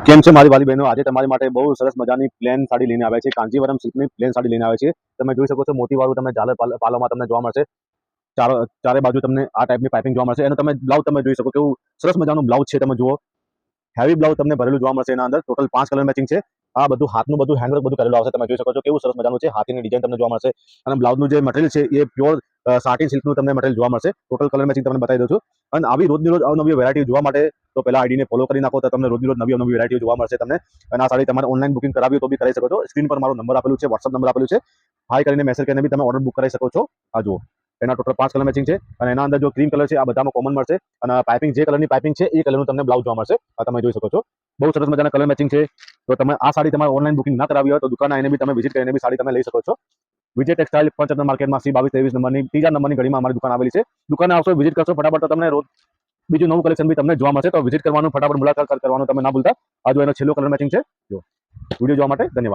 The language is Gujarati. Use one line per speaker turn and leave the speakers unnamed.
કેમ છે મારી વાલી બહેનો? આજે તમારી માટે બહુ સરસ મજાની પ્લેન સાડી લઈને આવ્યા છે. કાંજીવરમ સિલ્કની પ્લેન સાડી લઈને આવ્યા છે. તમે જોઈ શકો છો, મોતીવાળું તમને ઝાલર પાલોમાં તમને જોવા મળશે. ચારે બાજુ તમને આ ટાઈપની પાઇપિંગ જોવા મળશે. અને તમે બ્લાઉઝ તમે જોઈ શકો, કેવું સરસ મજાનું બ્લાઉઝ છે. તમે જુઓ, હેવી બ્લાઉઝ તમને ભરેલું જોવા મળશે. એના અંદર ટોટલ 5 કલર મેચિંગ છે. આ બધું હાથનું બધું હેન્ડવર્ક બધું કરેલું આવશે. તમે જોઈ શકો છો, કેવું સરસ મજાનું છે. હાથીની ડિઝાઇન તમને જોવા મળશે. અને બ્લાઉઝનું જે મટીરિયલ છે એ પ્યોર સાટિન સિલ્કનું તમને મટીરિયલ જોવા મળશે. ટોટલ કલર મેચિંગ તમને બતાવી દઉં છું. અને આવી રોજની રોજ અવનવી વેરાયટી જોવા માટે તો પહેલા આઈડીને ફોલો કરી નાખો, તો તમને રોજની રોજ નવી નવી વેરાયટી જોવા મળશે તમને. અને આ સાડી તમારે ઓનલાઈન બુકિંગ કરાવી તો બી કરી શકો છો. સ્ક્રીન પર મારો નંબર આપેલું છે, વોટ્સઅપ નંબર આપેલું છે. હાઈ કરીને મેસેજ કરીને બી તમે ઓર્ડર બુક કરી શકો છો. આ જુઓ, એના ટોટલ 5 કલર મેચિંગ છે. અને એના અંદર જો ક્રીમ કલર છે, આ બધામાં કોમન મળશે. અને પાઇપિંગ જે કલરની પાઇપિંગ છે એ કલરનું તમને બ્લાઉઝ જોવા મળશે. આ તમે જોઈ શકો છો, બહુ સરસ મજાના કલર મેચિંગ છે. તો તમે આ સાડી તમારે ઓનલાઈન બુકિંગ ના કરાવી હોય તો દુકાન આવીને બી તમે વિઝિટ કરીને બી સાડી તમે લઈ શકો છો. વિજય ટેક્સટાઇલ પંચરત્ન માર્કેટમાં C2223 નંબરની ત્રીજા નંબરની ગળીમાં અમારી દુકાન આવેલી છે. દુકાને આવશો, વિઝિટ કરશો ફટાફટ, તો તમને રોજ બીજું નવું કલેક્શન બી તમને જોવા મળશે. તો વિઝિટ કરવાનું, ફટાફટ મુલાકાત કરવાનું તમે ના ભૂલતા. આ જો એનો છેલ્લો કલર મેચિંગ છે. જો વિડીયો જોવા માટે ધન્યવાદ.